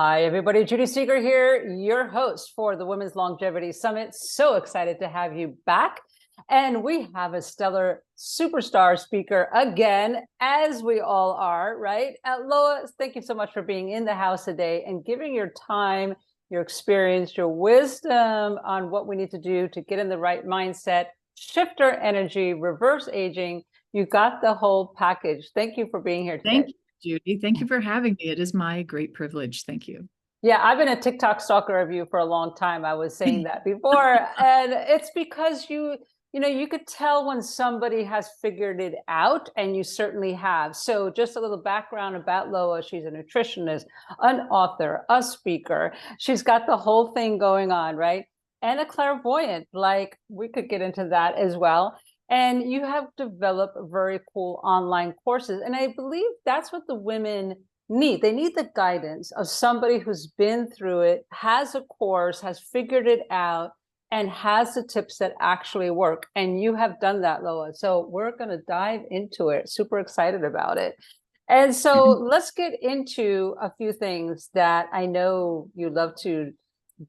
Hi, everybody. Judy Seeger here, your host for the Women's Longevity Summit. So excited to have you back. And we have a stellar superstar speaker again, as we all are, right? Loa, thank you so much for being in the house today and giving your time, your experience, your wisdom on what we need to do to get in the right mindset, shift our energy, reverse aging. You got the whole package. Thank you for being here today. Thank you, Judy. Thank you for having me. It is my great privilege. Thank you. Yeah, I've been a TikTok stalker of you for a long time. I was saying that before. And it's because you could tell when somebody has figured it out, and you certainly have. So just a little background about Loa. She's a nutritionist, an author, a speaker. She's got the whole thing going on, right? And a clairvoyant. Like, we could get into that as well. And you have developed very cool online courses. And I believe that's what the women need. They need the guidance of somebody who's been through it, has a course, has figured it out, and has the tips that actually work. And you have done that, Loa. So we're going to dive into it. Super excited about it. And so let's get into a few things that I know you love to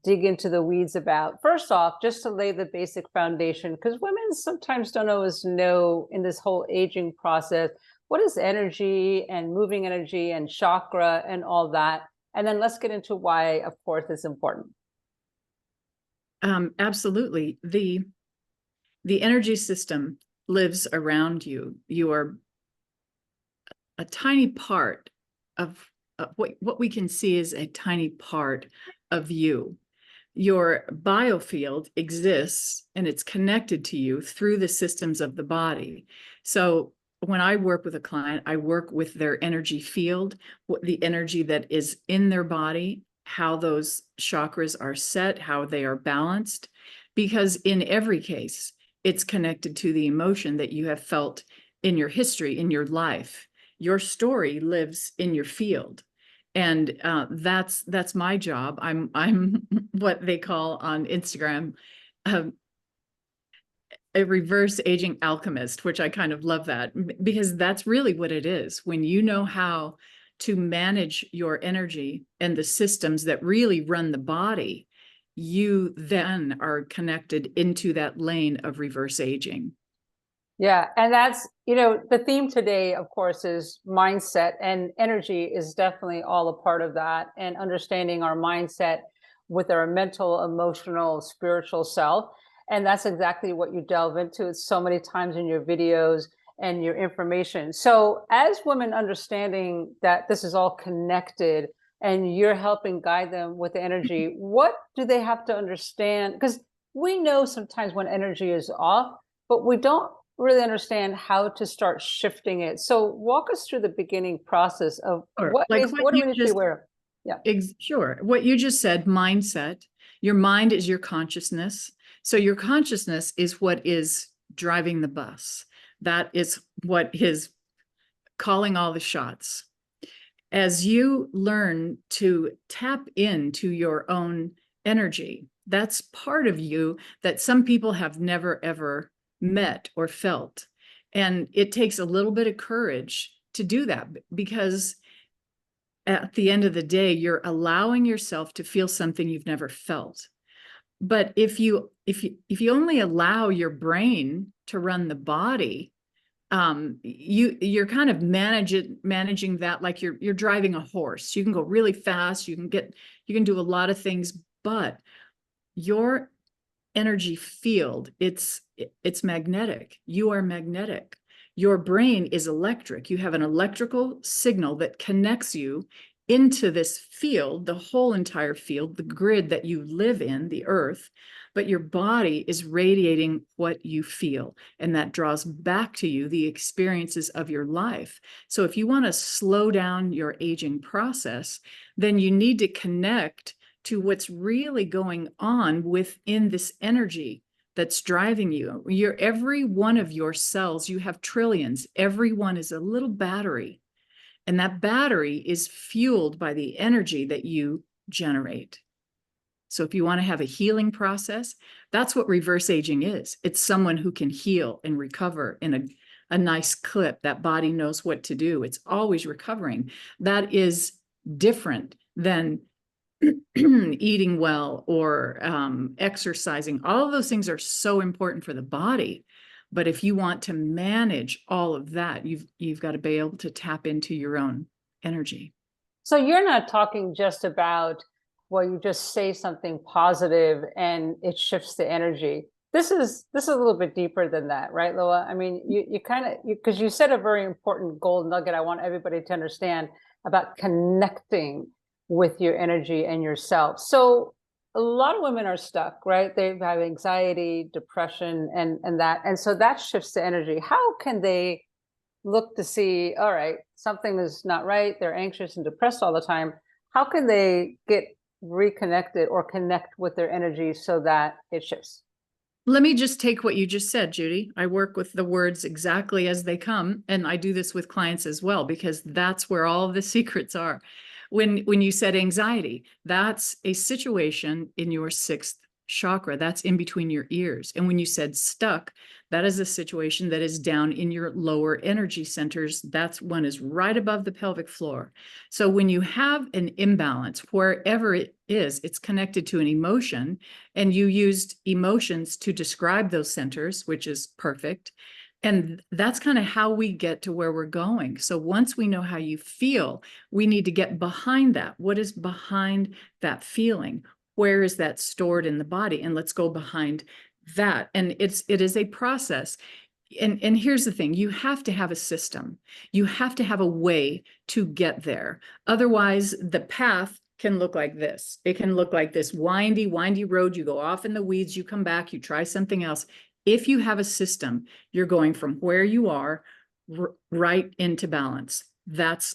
dig into the weeds about. First off, just to lay the basic foundation, because women sometimes don't always know in this whole aging process, what is energy and moving energy and chakra and all that? And then let's get into why, of course, it's important. Absolutely. The energy system lives around you. You are a tiny part of what we can see is a tiny part of you. Your biofield exists and it's connected to you through the systems of the body. So when I work with a client, I work with their energy field, the energy that is in their body, how those chakras are set, how they are balanced, because in every case, it's connected to the emotion that you have felt in your history, in your life. Your story lives in your field. And that's my job. I'm what they call on Instagram a reverse aging alchemist, which I kind of love that, because that's really what it is. When you know how to manage your energy and the systems that really run the body, you then are connected into that lane of reverse aging. Yeah, and that's, the theme today, of course, is mindset, and energy is definitely all a part of that, and understanding our mindset with our mental, emotional, spiritual self. And that's exactly what you delve into so many times in your videos and your information. So as women understanding that this is all connected and you're helping guide them with the energy, what do they have to understand? Because we know sometimes when energy is off, but we don't really understand how to start shifting it. So walk us through the beginning process of what do we need to be aware of? Yeah. Sure. What you just said, mindset. Your mind is your consciousness. So your consciousness is what is driving the bus. That is what is calling all the shots. As you learn to tap into your own energy, that's part of you that some people have never, ever met or felt. And it takes a little bit of courage to do that, because at the end of the day, you're allowing yourself to feel something you've never felt. But if you only allow your brain to run the body, you're kind of managing that like you're driving a horse. You can go really fast, you can do a lot of things, but your energy field, it's magnetic. You are magnetic. Your brain is electric. You have an electrical signal that connects you into this field, the whole entire field, the grid that you live in, the earth, but your body is radiating what you feel, and that draws back to you the experiences of your life. So if you want to slow down your aging process, then you need to connect to what's really going on within this energy that's driving you. Every one of your cells, you have trillions, every one is a little battery. And that battery is fueled by the energy that you generate. So if you want to have a healing process, that's what reverse aging is. It's someone who can heal and recover in a nice clip. That body knows what to do. It's always recovering. That is different than eating well or exercising. All of those things are so important for the body. But if you want to manage all of that, you've got to be able to tap into your own energy. So you're not talking just about, well, you just say something positive and it shifts the energy. This is a little bit deeper than that, right, Loa? I mean, you kind of, because you said a very important gold nugget I want everybody to understand about connecting with your energy and yourself. So a lot of women are stuck, right? They have anxiety, depression, and that, and so that shifts the energy. How can they look to see, all right, something is not right, they're anxious and depressed all the time? How can they get reconnected or connect with their energy so that it shifts? Let me just take what you just said, Judy. I work with the words exactly as they come, and I do this with clients as well, because that's where all of the secrets are. When you said anxiety, that's a situation in your sixth chakra. That's in between your ears. And when you said stuck, that is a situation that is down in your lower energy centers. That's one is right above the pelvic floor. So when you have an imbalance, wherever it is, it's connected to an emotion, and you used emotions to describe those centers, which is perfect. And that's kind of how we get to where we're going. So once we know how you feel, we need to get behind that. What is behind that feeling? Where is that stored in the body? And let's go behind that. And it is a process. And here's the thing, you have to have a system. You have to have a way to get there. Otherwise, the path can look like this. It can look like this windy road. You go off in the weeds, you come back, you try something else. If you have a system, you're going from where you are right into balance. That's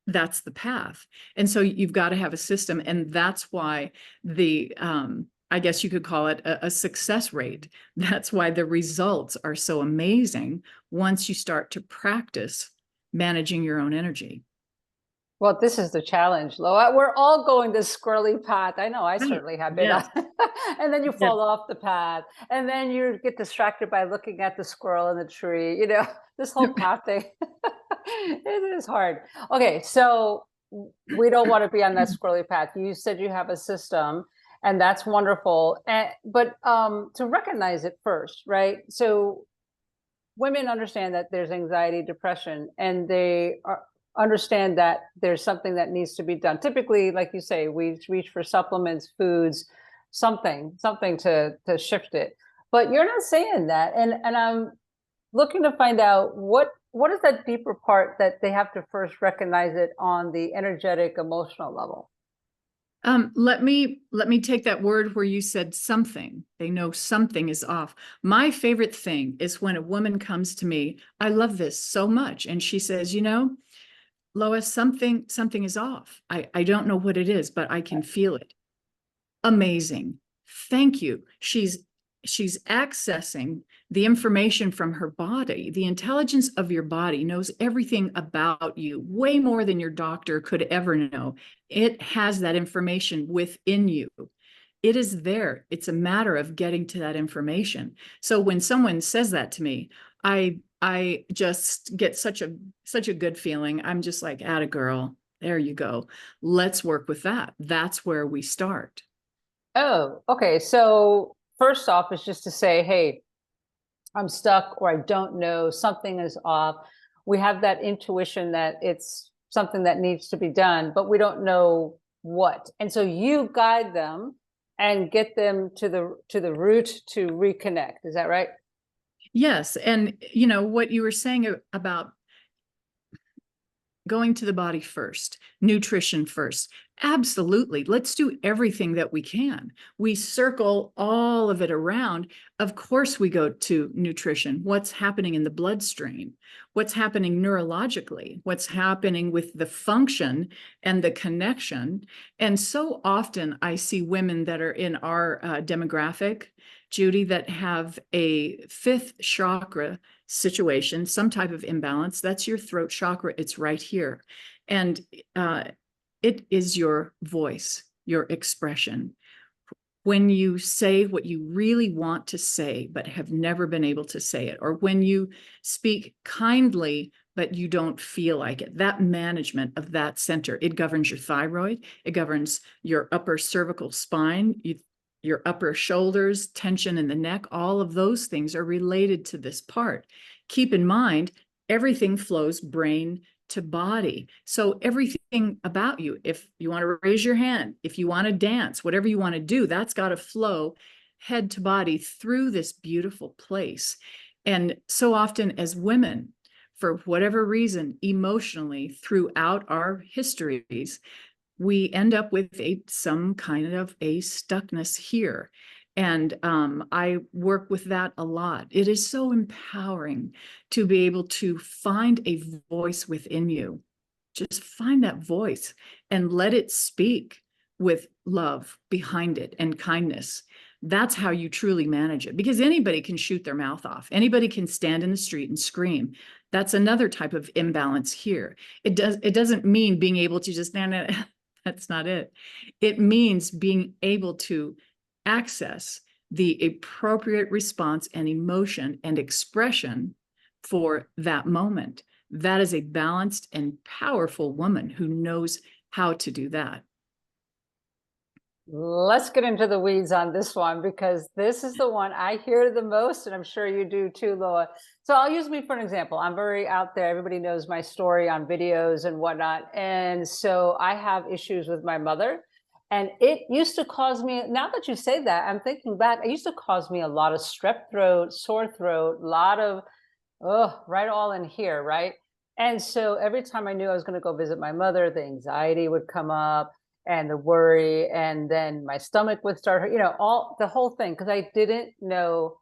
the path. And so you've got to have a system. And that's why the, I guess you could call it a success rate. That's why the results are so amazing once you start to practice managing your own energy. Well, this is the challenge, Loa. We're all going this squirrely path. I know I Right. certainly have been Yes. on. And then you Yes. fall off the path. And then you get distracted by looking at the squirrel in the tree. This whole path thing. It is hard. Okay, so we don't want to be on that squirrely path. You said you have a system, and that's wonderful. But to recognize it first, right? So women understand that there's anxiety, depression, and understand that there's something that needs to be done. Typically, like you say, we reach for supplements, foods, something to shift it. But you're not saying that, and I'm looking to find out what is that deeper part that they have to first recognize it on the energetic, emotional level. Let me take that word where you said something. They know something is off. My favorite thing is when a woman comes to me. I love this so much, and she says, Lois, something is off. I don't know what it is, but I can feel it. Amazing. Thank you. She's accessing the information from her body. The intelligence of your body knows everything about you, way more than your doctor could ever know. It has that information within you. It is there. It's a matter of getting to that information. So when someone says that to me, I just get such a good feeling. I'm just like, atta girl, there you go. Let's work with that. That's where we start. Oh, okay. So first off is just to say, hey, I'm stuck or I don't know, something is off. We have that intuition that it's something that needs to be done, but we don't know what. And so you guide them and get them to the root to reconnect. Is that right? Yes. And what you were saying about going to the body first, nutrition first. Absolutely. Let's do everything that we can. We circle all of it around. Of course, we go to nutrition. What's happening in the bloodstream? What's happening neurologically? What's happening with the function and the connection? And so often I see women that are in our demographic, Judy, that have a fifth chakra situation, some type of imbalance. That's your throat chakra. It's right here. And it is your voice, your expression. When you say what you really want to say, but have never been able to say it, or when you speak kindly but you don't feel like it. That management of that center, it governs your thyroid, it governs your upper cervical spine, your upper shoulders, tension in the neck. All of those things are related to this part. Keep in mind, everything flows brain to body. So everything about you, if you want to raise your hand, if you want to dance, whatever you want to do, that's got to flow head to body through this beautiful place. And so often as women, for whatever reason, emotionally, throughout our histories, we end up with some kind of a stuckness here. And I work with that a lot. It is so empowering to be able to find a voice within you. Just find that voice and let it speak with love behind it and kindness. That's how you truly manage it, because anybody can shoot their mouth off. Anybody can stand in the street and scream. That's another type of imbalance here. It doesn't mean being able to just, that's not it. It means being able to access the appropriate response and emotion and expression for that moment. That is a balanced and powerful woman who knows how to do that. Let's get into the weeds on this one, because this is the one I hear the most, and I'm sure you do too, Loa. So I'll use me for an example. I'm very out there. Everybody knows my story on videos and whatnot. And so I have issues with my mother. And it used to cause me, now that you say that, I'm thinking back, it used to cause me a lot of strep throat, sore throat, a lot of, right all in here, right? And so every time I knew I was going to go visit my mother, the anxiety would come up and the worry, and then my stomach would start, all the whole thing, because I didn't know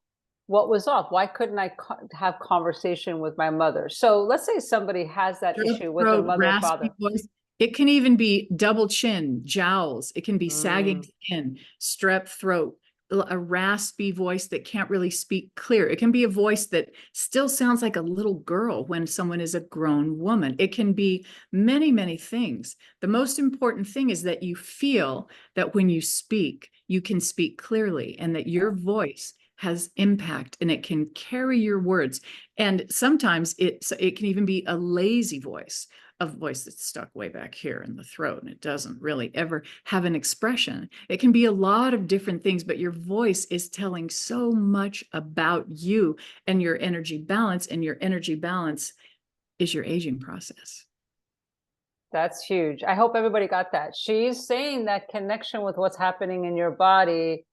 what was off. Why couldn't I have conversation with my mother? So let's say somebody has that issue with their mother or father. Voice. It can even be double chin, jowls. It can be sagging skin, strep throat, a raspy voice that can't really speak clear. It can be a voice that still sounds like a little girl when someone is a grown woman. It can be many, many things. The most important thing is that you feel that when you speak, you can speak clearly, and that your voice has impact and it can carry your words. And sometimes it can even be a lazy voice, a voice that's stuck way back here in the throat, and it doesn't really ever have an expression. It can be a lot of different things, but your voice is telling so much about you and your energy balance, and your energy balance is your aging process. That's huge. I hope everybody got that. She's saying that connection with what's happening in your body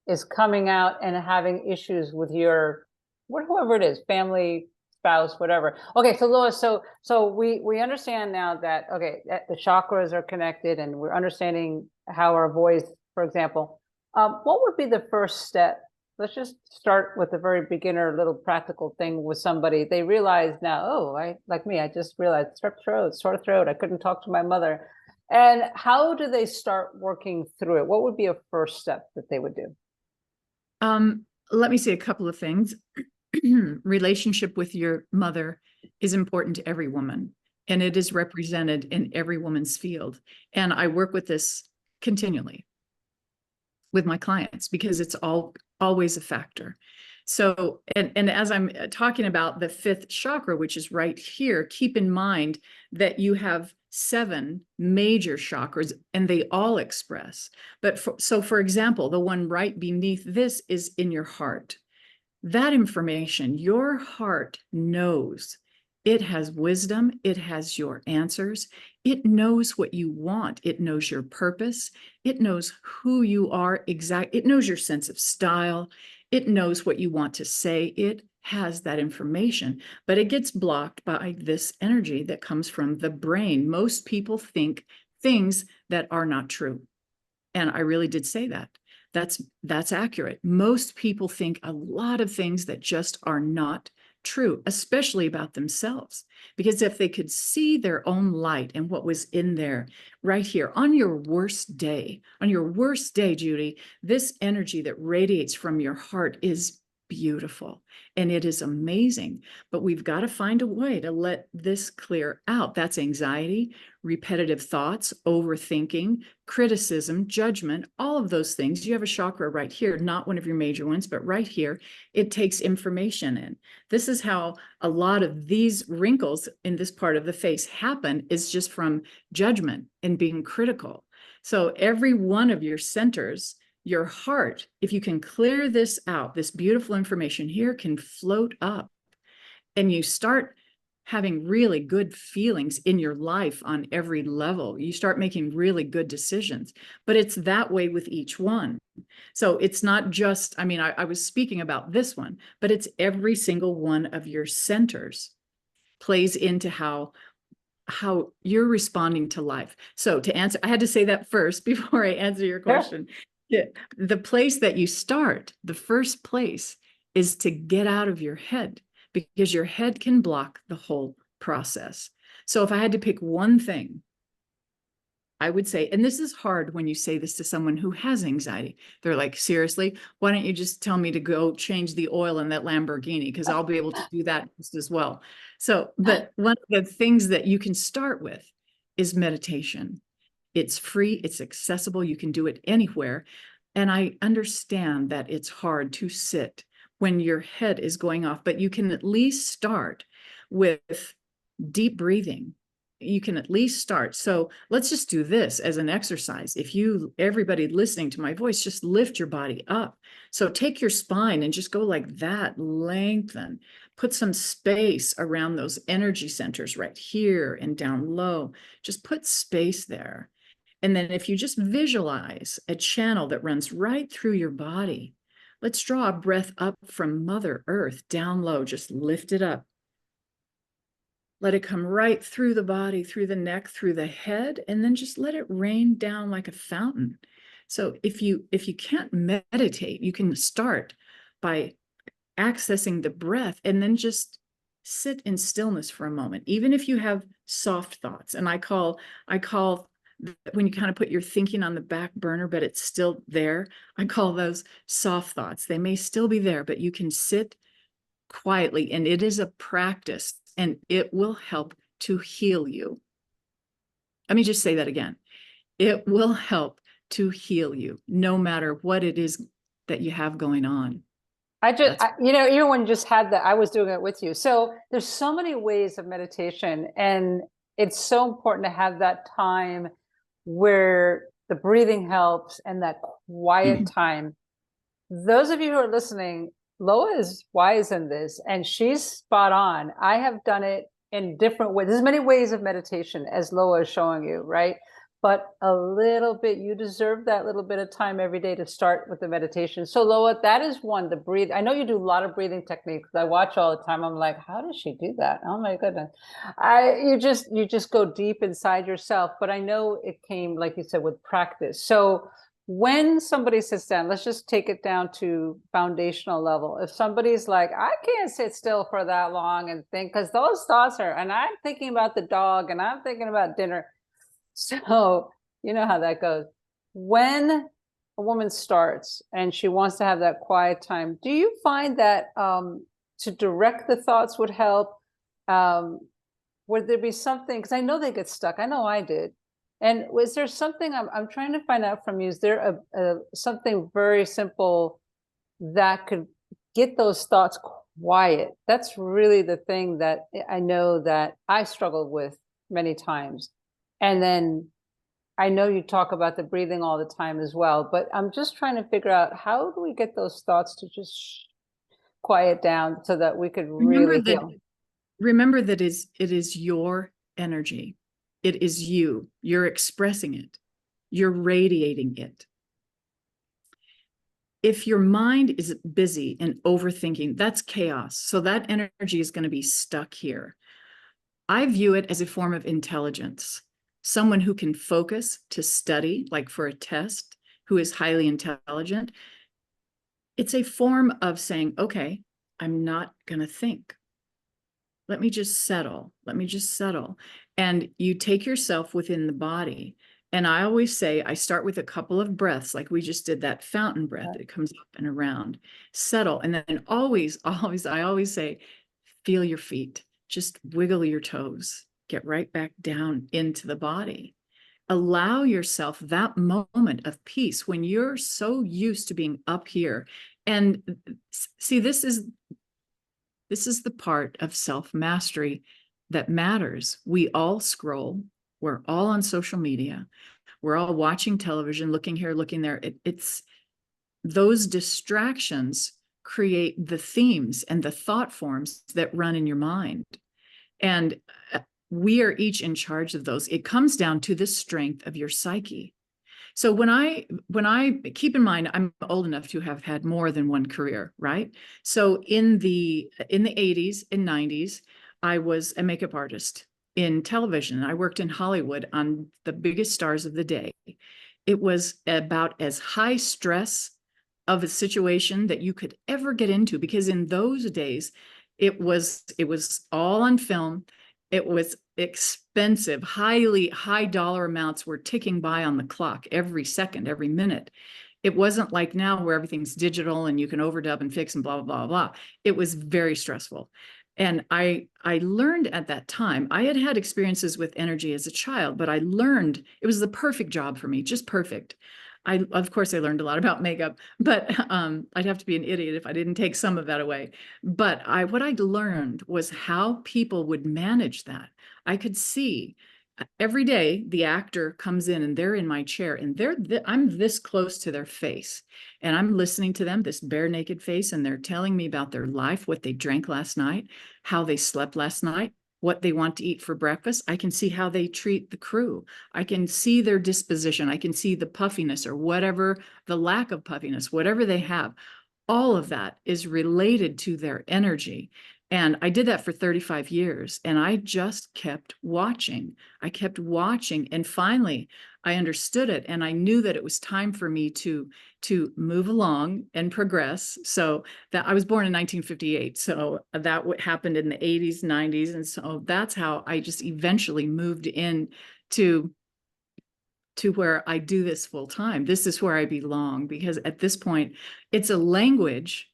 is coming out and having issues with your, whoever it is, family, spouse, whatever. Okay, so Lois, so we understand now that, okay, that the chakras are connected, and we're understanding how our voice, for example. What would be the first step? Let's just start with a very beginner little practical thing with somebody. They realize now, oh, I just realized strep throat, sore throat. I couldn't talk to my mother. And how do they start working through it? What would be a first step that they would do? Let me say a couple of things. Relationship with your mother is important to every woman, and it is represented in every woman's field. And I work with this continually with my clients, because it's always a factor. So, and as I'm talking about the fifth chakra, which is right here, keep in mind that you have 7 major chakras and they all express. But for example, the one right beneath this is in your heart. That information, your heart knows. It has wisdom. It has your answers. It knows what you want. It knows your purpose. It knows who you are exactly. It knows your sense of style. It knows what you want to say. It has that information, but it gets blocked by this energy that comes from the brain. Most people think things that are not true. And I really did say that. That's accurate. Most people think a lot of things that just are not true, especially about themselves. Because if they could see their own light and what was in there right here on your worst day, Judy, this energy that radiates from your heart is beautiful and it is amazing, but we've got to find a way to let this clear out. That's anxiety, repetitive thoughts, overthinking, criticism, judgment, all of those things. You have a chakra right here, not one of your major ones, but right here, it takes information in. This is how a lot of these wrinkles in this part of the face happen, is just from judgment and being critical. So every one of your centers, your heart, if you can clear this out, this beautiful information here can float up, and you start having really good feelings in your life on every level. You start making really good decisions, but it's that way with each one. So it's not just, I mean, I was speaking about this one, but it's every single one of your centers plays into how you're responding to life. So to answer, I had to say that first before I answer your question. Yeah. The place that you start, the first place, is to get out of your head, because your head can block the whole process. So if I had to pick one thing, I would say, and this is hard when you say this to someone who has anxiety. They're like, seriously, why don't you just tell me to go change the oil in that Lamborghini? Because I'll be able to do that just as well. So, but one of the things that you can start with is meditation. It's free, it's accessible, you can do it anywhere. And I understand that it's hard to sit when your head is going off, but you can at least start with deep breathing. You can at least start. So let's just do this as an exercise. If you, everybody listening to my voice, just lift your body up. So take your spine and just go like that, lengthen, put some space around those energy centers right here and down low. Just put space there. And then if you just visualize a channel that runs right through your body, let's draw a breath up from Mother Earth down low, just lift it up. Let it come right through the body, through the neck, through the head, and then just let it rain down like a fountain. So if you can't meditate, you can start by accessing the breath and then just sit in stillness for a moment. Even if you have soft thoughts, and I call when you kind of put your thinking on the back burner, but it's still there, I call those soft thoughts. They may still be there, but you can sit quietly, and it is a practice, and it will help to heal you. Let me just say that again. It will help to heal you, no matter what it is that you have going on. Even when you just had that, I was doing it with you. So there's so many ways of meditation, and it's so important to have that time where the breathing helps and that quiet time. Those of you who are listening, Loa is wise in this, and she's spot on. I have done it in different ways. There's many ways of meditation, as Loa is showing you, right? But a little bit, you deserve that little bit of time every day to start with the meditation. So Loa, that is one, the breathe. I know you do a lot of breathing techniques. I watch all the time. I'm like, how does she do that? Oh my goodness. You just go deep inside yourself. But I know it came, like you said, with practice. So when somebody sits down, let's just take it down to foundational level. If somebody's like, I can't sit still for that long and think, because those thoughts are, and I'm thinking about the dog and I'm thinking about dinner. So you know how that goes. When a woman starts and she wants to have that quiet time, do you find that to direct the thoughts would help? Would there be something, because I know they get stuck. I know I did. And was there something I'm trying to find out from you? Is there something very simple that could get those thoughts quiet? That's really the thing that I know that I struggled with many times. And then I know you talk about the breathing all the time as well, but I'm just trying to figure out, how do we get those thoughts to just quiet down so that we could really heal? Remember that it is your energy. It is you. You're expressing it. You're radiating it. If your mind is busy and overthinking, that's chaos. So that energy is going to be stuck here. I view it as a form of intelligence. Someone who can focus to study, like for a test, who is highly intelligent. It's a form of saying, okay, I'm not going to think. Let me just settle. Let me just settle. And you take yourself within the body And I always say, I start with a couple of breaths, like we just did that fountain breath. It comes up and around, settle. And then I always say, feel your feet, just wiggle your toes, get right back down into the body. Allow yourself that moment of peace when you're so used to being up here. And see, this is the part of self-mastery that matters. We all scroll. We're all on social media. We're all watching television, looking here, looking there. It's those distractions create the themes and the thought forms that run in your mind. And we are each in charge of those. It comes down to the strength of your psyche. So when I keep in mind, I'm old enough to have had more than one career, right? So in the 80s and 90s, I was a makeup artist in television. I worked in Hollywood on the biggest stars of the day. It was about as high stress of a situation that you could ever get into, because in those days, it was all on film. It was expensive, high dollar amounts were ticking by on the clock every second, every minute. It wasn't like now where everything's digital and you can overdub and fix and blah, blah, blah, blah. It was very stressful. And I learned at that time, I had had experiences with energy as a child, but I learned it was the perfect job for me, just perfect. Of course, I learned a lot about makeup, but I'd have to be an idiot if I didn't take some of that away. But what I learned was how people would manage that. I could see every day the actor comes in and they're in my chair and I'm this close to their face and I'm listening to them, this bare naked face, and they're telling me about their life, what they drank last night, how they slept last night, what they want to eat for breakfast. I can see how they treat the crew. I can see their disposition. I can see the puffiness or whatever, the lack of puffiness, whatever they have. All of that is related to their energy. And I did that for 35 years and I just kept watching. I kept watching and finally I understood it and I knew that it was time for me to move along and progress. So that I was born in 1958. So that happened in the 80s, 90s. And so that's how I just eventually moved in to where I do this full time. This is where I belong, because at this point, it's a language.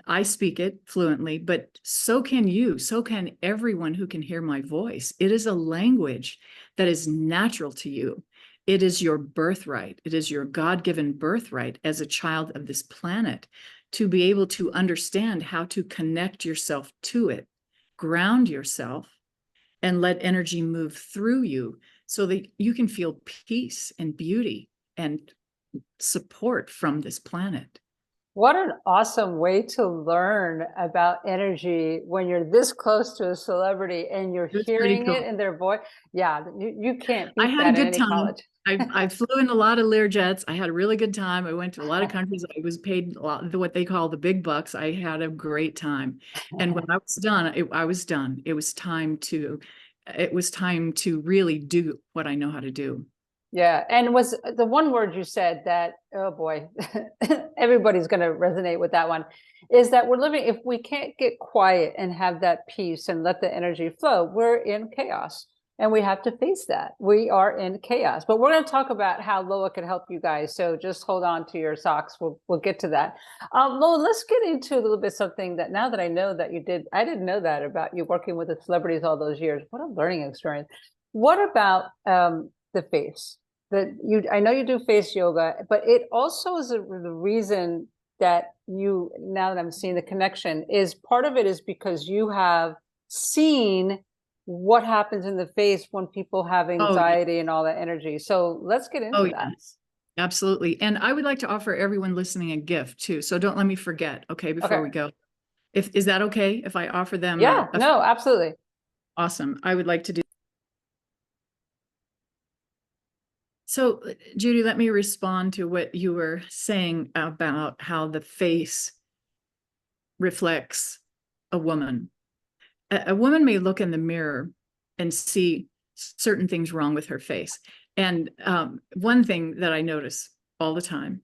I speak it fluently, but so can you. So can everyone who can hear my voice. It is a language that is natural to you. It is your birthright. It is your God-given birthright as a child of this planet to be able to understand how to connect yourself to it, ground yourself, and let energy move through you so that you can feel peace and beauty and support from this planet. What an awesome way to learn about energy when you're this close to a celebrity and you're It's pretty hearing it cool. in their voice. Yeah, you can't I beat had a that in good any time. college. I flew in a lot of Learjets. I had a really good time. I went to a lot of countries. I was paid a lot of what they call the big bucks. I had a great time. And when I was done, I was done. It was time to really do what I know how to do. Yeah, and was the one word you said that, oh boy, everybody's going to resonate with that one, is that we're living, if we can't get quiet and have that peace and let the energy flow, we're in chaos. And we have to face that. We are in chaos. But we're going to talk about how Loa can help you guys. So just hold on to your socks. We'll get to that. Loa, let's get into a little bit something that now that I know that you did, I didn't know that about you working with the celebrities all those years. What a learning experience. What about the face? That you, I know you do face yoga, but it also is the reason that you, now that I'm seeing the connection, is part of it is because you have seen what happens in the face when people have anxiety and all that energy. So let's get into that. Yes, absolutely. And I would like to offer everyone listening a gift too. So don't let me forget, okay, before we go. Is that okay if I offer them Yeah, no, absolutely. Awesome. I would like to do. So, Judy, let me respond to what you were saying about how the face reflects a woman. A woman may look in the mirror and see certain things wrong with her face. And one thing that I notice all the time,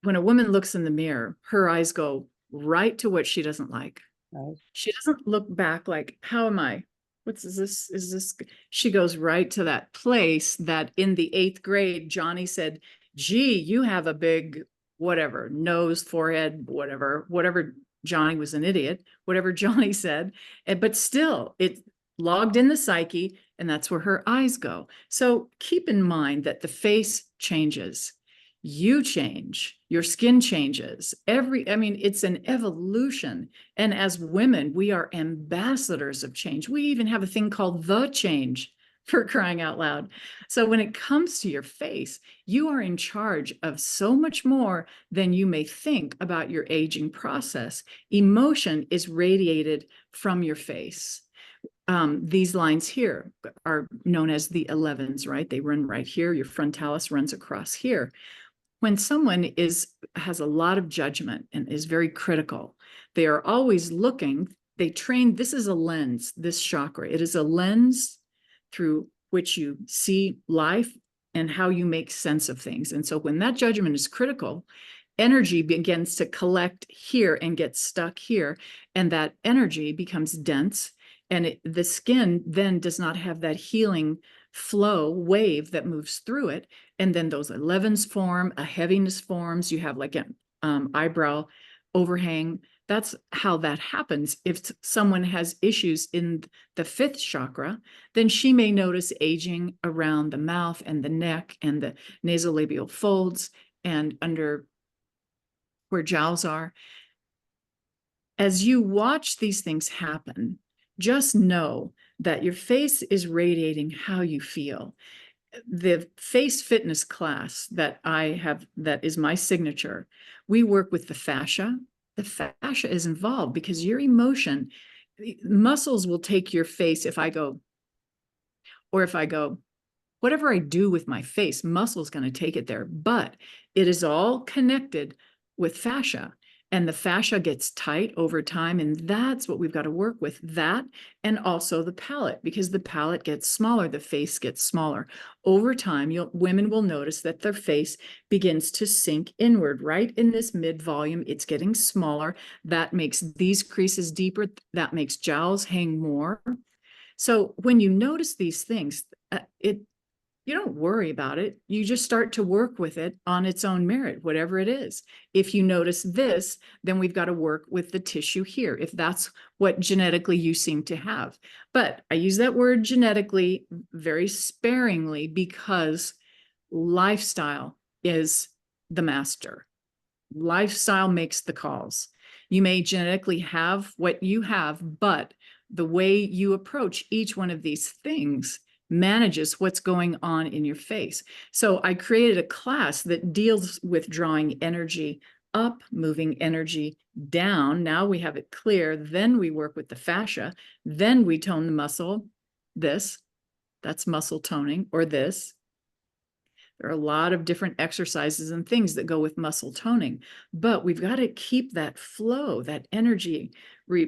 when a woman looks in the mirror, her eyes go right to what she doesn't like. Right. She doesn't look back like, how am I? What's is this? She goes right to that place that in the 8th grade, Johnny said, gee, you have a big whatever, nose, forehead, whatever. Johnny was an idiot, whatever Johnny said. But still, it logged in the psyche, and that's where her eyes go. So keep in mind that the face changes. You change, your skin changes. I mean, it's an evolution. And as women, we are ambassadors of change. We even have a thing called the change, for crying out loud. So when it comes to your face, you are in charge of so much more than you may think about your aging process. Emotion is radiated from your face. These lines here are known as the 11s, right? They run right here. Your frontalis runs across here. When someone has a lot of judgment and is very critical, they are always looking, this is a lens, this chakra. It is a lens through which you see life and how you make sense of things. And so when that judgment is critical, energy begins to collect here and get stuck here, and that energy becomes dense, and the skin then does not have that healing flow wave that moves through it. And then those 11s form, a heaviness forms. You have like an eyebrow overhang. That's how that happens. If someone has issues in the 5th chakra, then she may notice aging around the mouth and the neck and the nasolabial folds and under where jowls are. As you watch these things happen, just know that your face is radiating how you feel. The face fitness class that I have, that is my signature, we work with the fascia. The fascia is involved because your emotion, muscles will take your face. If I go, whatever I do with my face, muscle's going to take it there, but it is all connected with fascia. And the fascia gets tight over time. And that's what we've got to work with, that, and also the palate, because the palate gets smaller, the face gets smaller. Over time, women will notice that their face begins to sink inward, right in this mid-volume. It's getting smaller. That makes these creases deeper. That makes jowls hang more. So when you notice these things, you don't worry about it. You just start to work with it on its own merit, whatever it is. If you notice this, then we've got to work with the tissue here, if that's what genetically you seem to have. But I use that word genetically very sparingly because lifestyle is the master. Lifestyle makes the calls. You may genetically have what you have, but the way you approach each one of these things manages what's going on in your face. So I created a class that deals with drawing energy up, moving energy down. Now we have it clear. Then we work with the fascia. Then we tone the muscle. That's muscle toning, or this. There are a lot of different exercises and things that go with muscle toning, but we've got to keep that flow, that energy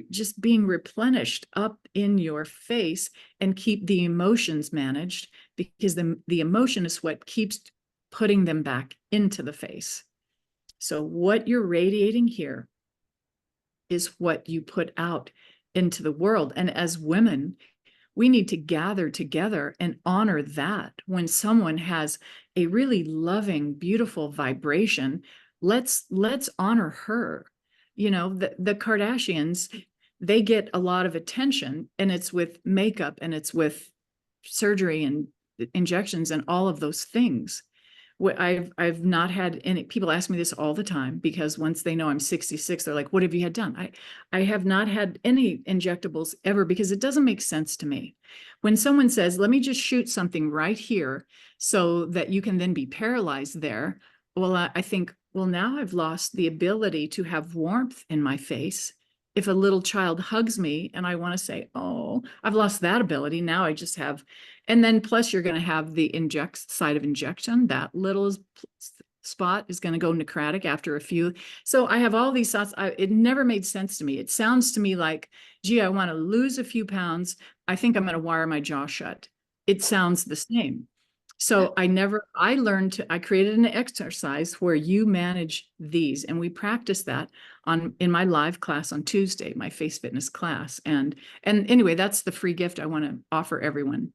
just being replenished up in your face, and keep the emotions managed, because the emotion is what keeps putting them back into the face. So what you're radiating here is what you put out into the world. And as women, we need to gather together and honor that. When someone has a really loving, beautiful vibration, let's honor her. You know, the Kardashians, they get a lot of attention, and it's with makeup and it's with surgery and injections and all of those things. I've not had any, people ask me this all the time, because once they know I'm 66, they're like, what have you had done? I have not had any injectables ever, because it doesn't make sense to me. When someone says, let me just shoot something right here so that you can then be paralyzed there. Well, I think, well, now I've lost the ability to have warmth in my face. If a little child hugs me and I want to say, oh, I've lost that ability. Now I just have, and then plus you're going to have the site of injection. That little spot is going to go necrotic after a few. So I have all these thoughts. It never made sense to me. It sounds to me like, gee, I want to lose a few pounds. I think I'm going to wire my jaw shut. It sounds the same. So I created an exercise where you manage these, and we practice that in my live class on Tuesday, my face fitness class. And anyway, that's the free gift I want to offer everyone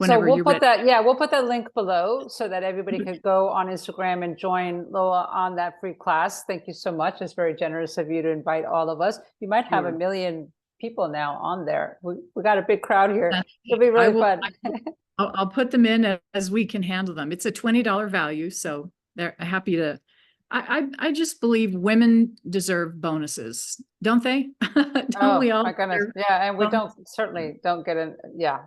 So whenever we'll you're put ready. that, yeah, we'll put that link below so that everybody could go on Instagram and join Loa on that free class. Thank you so much. It's very generous of you to invite all of us. You might have a million people now on there. We got a big crowd here. It'll be really fun. I'll put them in as we can handle them. It's a $20 value, so they're happy to. I just believe women deserve bonuses, don't they? Don't we all? My goodness. Yeah. And we certainly don't get in. Yeah,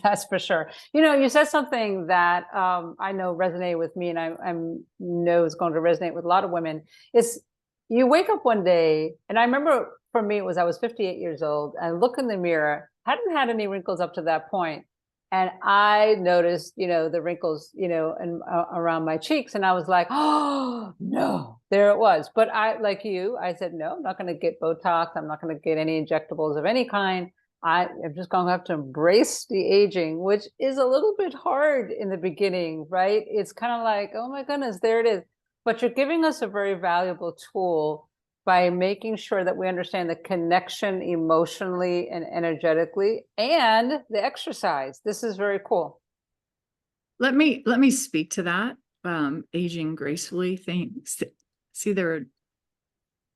that's for sure. You said something that I know resonated with me, and I know is going to resonate with a lot of women. Is you wake up one day, and I remember for me, I was 58 years old, and look in the mirror, hadn't had any wrinkles up to that point. And I noticed, the wrinkles, and around my cheeks, and I was like, oh no, there it was. But like you, I said, no, I'm not going to get Botox. I'm not going to get any injectables of any kind. I am just going to have to embrace the aging, which is a little bit hard in the beginning, right? It's kind of like, oh my goodness, there it is. But you're giving us a very valuable tool by making sure that we understand the connection emotionally and energetically and the exercise. This is very cool. Let me speak to that aging gracefully thing. See, there are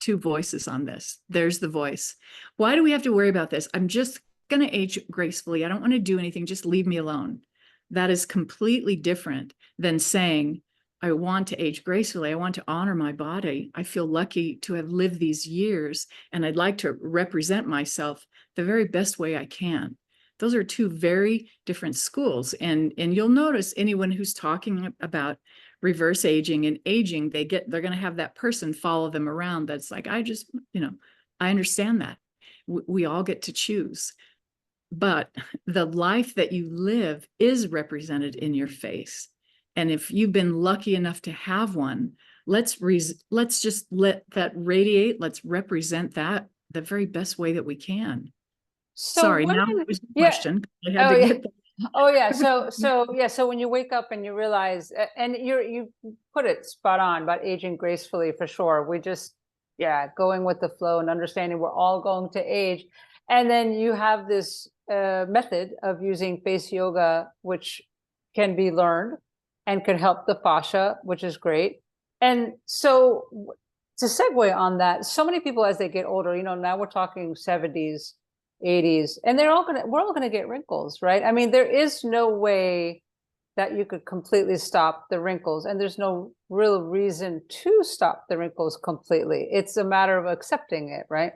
two voices on this. There's the voice. Why do we have to worry about this? I'm just going to age gracefully. I don't want to do anything. Just leave me alone. That is completely different than saying, I want to age gracefully. I want to honor my body. I feel lucky to have lived these years, and I'd like to represent myself the very best way I can. Those are two very different schools. And you'll notice anyone who's talking about reverse aging and aging, they're going to have that person follow them around. That's like, I understand that. We all get to choose. But the life that you live is represented in your face. And if you've been lucky enough to have one, let's just let that radiate. Let's represent that the very best way that we can. So sorry, now there's a question. I had to get Oh yeah. So when you wake up and you realize, and you put it spot on about aging gracefully for sure. We just, going with the flow and understanding we're all going to age. And then you have this method of using face yoga, which can be learned and can help the fascia, which is great. And so to segue on that, so many people as they get older, now we're talking 70s, 80s, and we're all gonna get wrinkles, right? I mean, there is no way that you could completely stop the wrinkles, and there's no real reason to stop the wrinkles completely. It's a matter of accepting it, right?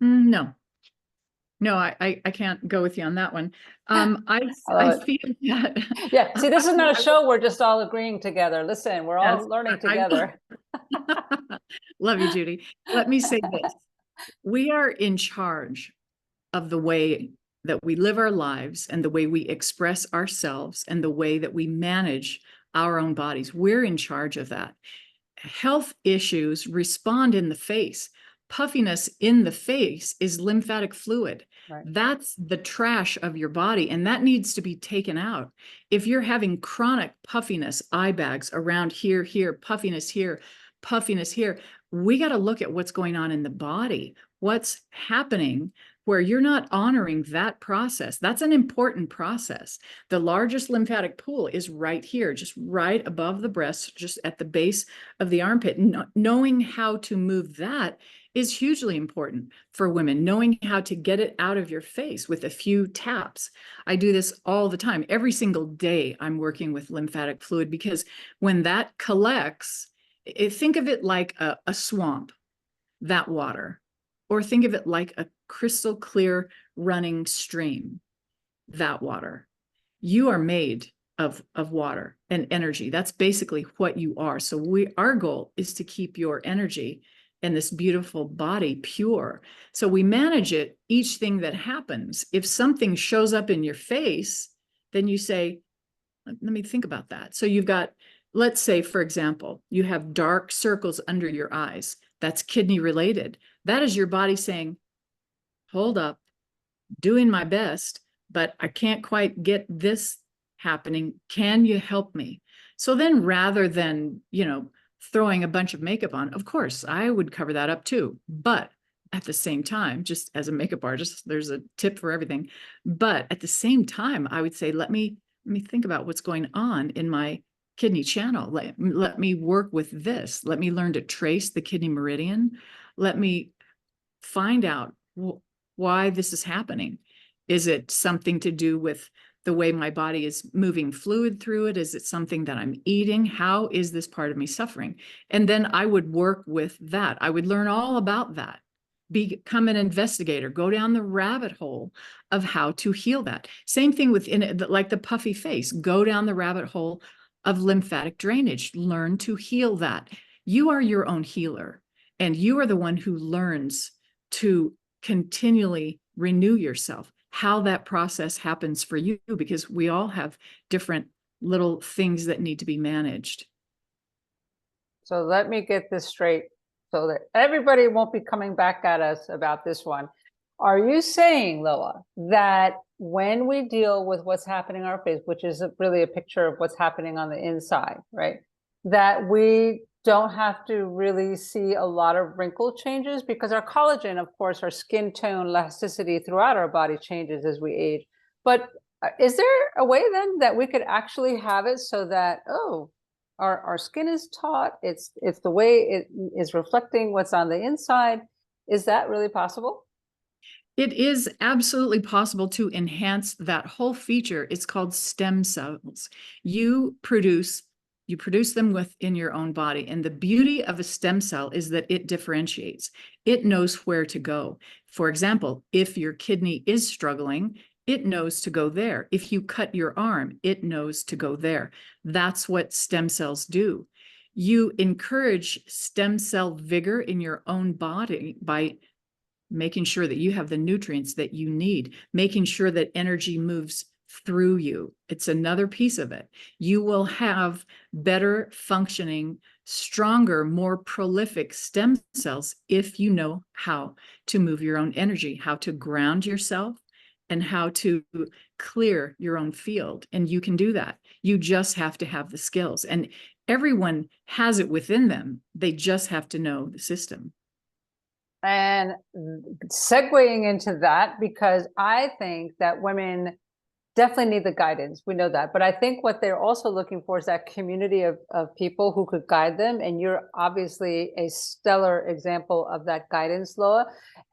No, I can't go with you on that one. I feel that. Yeah. See, this is not a show. We're just all agreeing together. Listen, we're all learning together. Love you, Judy. Let me say this. We are in charge of the way that we live our lives and the way we express ourselves and the way that we manage our own bodies. We're in charge of that. Health issues respond in the face. Puffiness in the face is lymphatic fluid. Right. That's the trash of your body, and that needs to be taken out. If you're having chronic puffiness, eye bags around here, puffiness here, we got to look at what's going on in the body, what's happening where you're not honoring that process. That's an important process. The largest lymphatic pool is right here, just right above the breast, just at the base of the armpit. Knowing how to move that is hugely important for women, knowing how to get it out of your face with a few taps. I do this all the time. Every single day I'm working with lymphatic fluid, because when that collects, think of it like a swamp, that water, or think of it like a crystal clear running stream, that water. You are made of water and energy. That's basically what you are. So our goal is to keep your energy and this beautiful body pure. So we manage it, each thing that happens. If something shows up in your face, then you say, let me think about that. So you've got, let's say, for example, you have dark circles under your eyes. That's kidney related. That is your body saying, hold up, doing my best, but I can't quite get this happening. Can you help me? So then rather than, throwing a bunch of makeup on, of course, I would cover that up too. But at the same time, just as a makeup artist, there's a tip for everything. But at the same time, I would say, let me think about what's going on in my kidney channel. Let me work with this. Let me learn to trace the kidney meridian. Let me find out why this is happening. Is it something to do with the way my body is moving fluid through it? Is it something that I'm eating? How is this part of me suffering? And then I would work with that. I would learn all about that, become an investigator, go down the rabbit hole of how to heal that. Same thing with like the puffy face, go down the rabbit hole of lymphatic drainage, learn to heal that. You are your own healer, and you are the one who learns to continually renew yourself. How that process happens for you, because we all have different little things that need to be managed. So let me get this straight so that everybody won't be coming back at us about this one. Are you saying, Loa, that when we deal with what's happening in our face, which is really a picture of what's happening on the inside, right, that we don't have to really see a lot of wrinkle changes? Because our collagen, of course, our skin tone elasticity throughout our body changes as we age. But is there a way then that we could actually have it so that, oh, our skin is taut, it's the way it is reflecting what's on the inside? Is that really possible? It is absolutely possible to enhance that whole feature. It's called stem cells. You produce them within your own body. And the beauty of a stem cell is that it differentiates. It knows where to go. For example, if your kidney is struggling, it knows to go there. If you cut your arm, it knows to go there. That's what stem cells do. You encourage stem cell vigor in your own body by making sure that you have the nutrients that you need, making sure that energy moves through you. It's another piece of it. You will have better functioning, stronger, more prolific stem cells if you know how to move your own energy, how to ground yourself, and how to clear your own field. And you can do that. You just have to have the skills. And everyone has it within them. They just have to know the system. And segueing into that, because I think that women definitely need the guidance. We know that. But I think what they're also looking for is that community of people who could guide them. And you're obviously a stellar example of that guidance, Loa.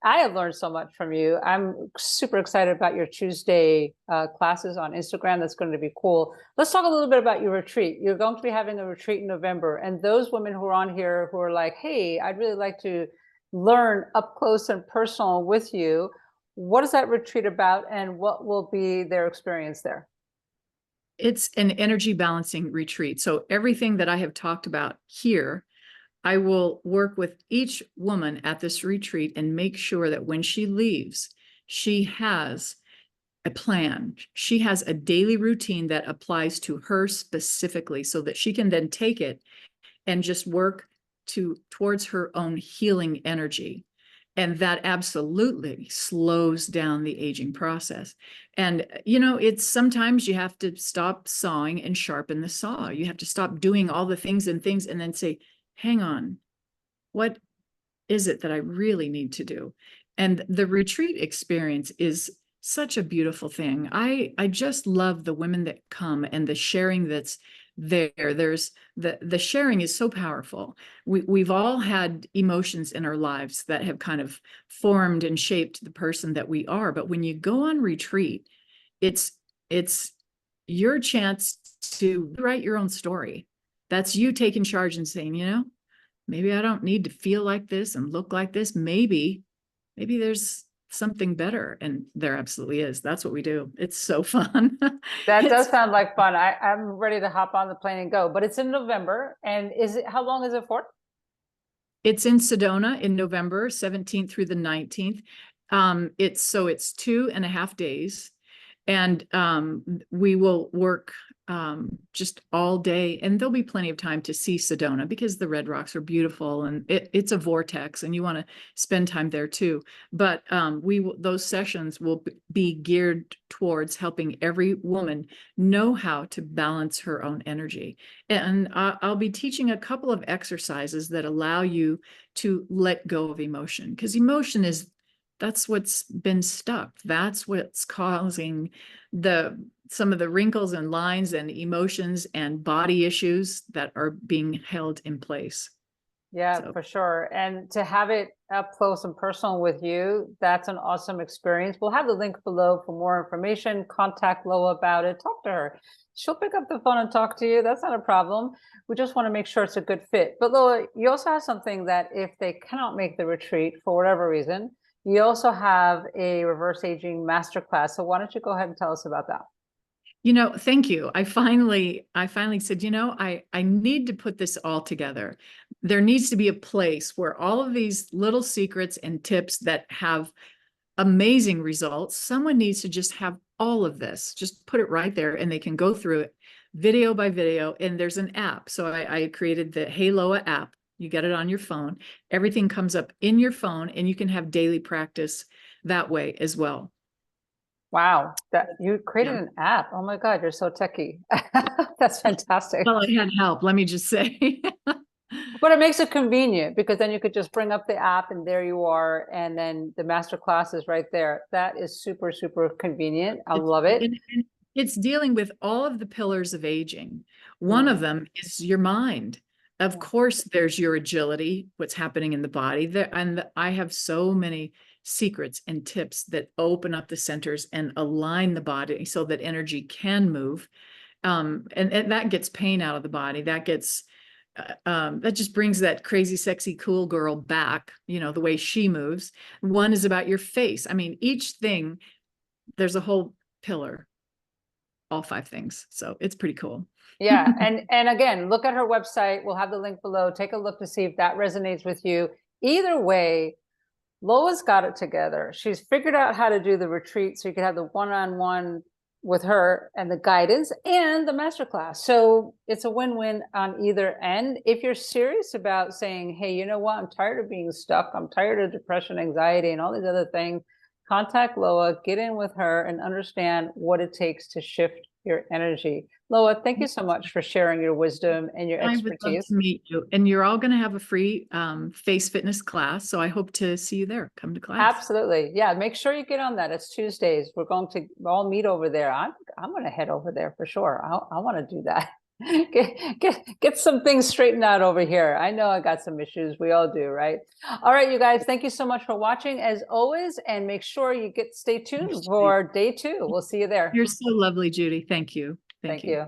I have learned so much from you. I'm super excited about your Tuesday classes on Instagram. That's going to be cool. Let's talk a little bit about your retreat. You're going to be having a retreat in November. And those women who are on here who are like, hey, I'd really like to learn up close and personal with you. What is that retreat about, and what will be their experience there? It's an energy balancing retreat. So everything that I have talked about here, I will work with each woman at this retreat and make sure that when she leaves, she has a plan. She has a daily routine that applies to her specifically, so that she can then take it and just work towards her own healing energy. And that absolutely slows down the aging process. And, it's sometimes you have to stop sawing and sharpen the saw. You have to stop doing all the things and then say, hang on, what is it that I really need to do? And the retreat experience is such a beautiful thing. I just love the women that come and the sharing that's there. There's the sharing is so powerful. We've all had emotions in our lives that have kind of formed and shaped the person that we are. But when you go on retreat, it's your chance to write your own story. That's you taking charge and saying, maybe I don't need to feel like this and look like this. Maybe there's something better. And there absolutely is. That's what we do. It's so fun. That does sound like fun. I'm ready to hop on the plane and go, but it's in November. And how long is it for? It's in Sedona in November 17th through the 19th. It's 2.5 days. And we will work just all day. And there'll be plenty of time to see Sedona because the red rocks are beautiful and it's a vortex and you want to spend time there too. But those sessions will be geared towards helping every woman know how to balance her own energy. And I'll be teaching a couple of exercises that allow you to let go of emotion, because emotion that's what's been stuck. That's what's causing some of the wrinkles and lines and emotions and body issues that are being held in place. Yeah, So, for sure. And to have it up close and personal with you, that's an awesome experience. We'll have the link below for more information. Contact Loa about it. Talk to her. She'll pick up the phone and talk to you. That's not a problem. We just want to make sure it's a good fit. But Loa, you also have something that if they cannot make the retreat for whatever reason, you also have a reverse aging masterclass. So why don't you go ahead and tell us about that? thank you. I finally said, I need to put this all together. There needs to be a place where all of these little secrets and tips that have amazing results, someone needs to just have all of this, just put it right there and they can go through it video by video. And there's an app. So I created the Hey Loa app. You get it on your phone. Everything comes up in your phone and you can have daily practice that way as well. Wow, that you created an app. Oh my God, you're so techie. That's fantastic. Well, I had help, let me just say. But it makes it convenient because then you could just bring up the app and there you are. And then the master class is right there. That is super, super convenient. I love it. And it's dealing with all of the pillars of aging. One of them is your mind. Of course, there's your agility, what's happening in the body there. And I have so many secrets and tips that open up the centers and align the body so that energy can move. And that gets pain out of the body. That gets that just brings that crazy, sexy, cool girl back, the way she moves. One is about your face. I mean, each thing, there's a whole pillar, all 5 things. So it's pretty cool. Yeah. And again, look at her website. We'll have the link below. Take a look to see if that resonates with you. Either way, Loa's got it together. She's figured out how to do the retreat so you can have the one-on-one with her and the guidance and the masterclass. So it's a win-win on either end. If you're serious about saying, hey, you know what? I'm tired of being stuck. I'm tired of depression, anxiety, and all these other things. Contact Loa, get in with her and understand what it takes to shift your energy. Loa, thank you so much for sharing your wisdom and your expertise. I would love to meet you. And you're all going to have a free face fitness class. So I hope to see you there. Come to class. Absolutely. Yeah. Make sure you get on that. It's Tuesdays. We're going to all meet over there. I'm going to head over there for sure. I want to do that. Get some things straightened out over here. I know I got some issues. We all do, right? All right, you guys, thank you so much for watching as always. And make sure you stay tuned for day 2. We'll see you there. You're so lovely, Judy. Thank you. Thank you.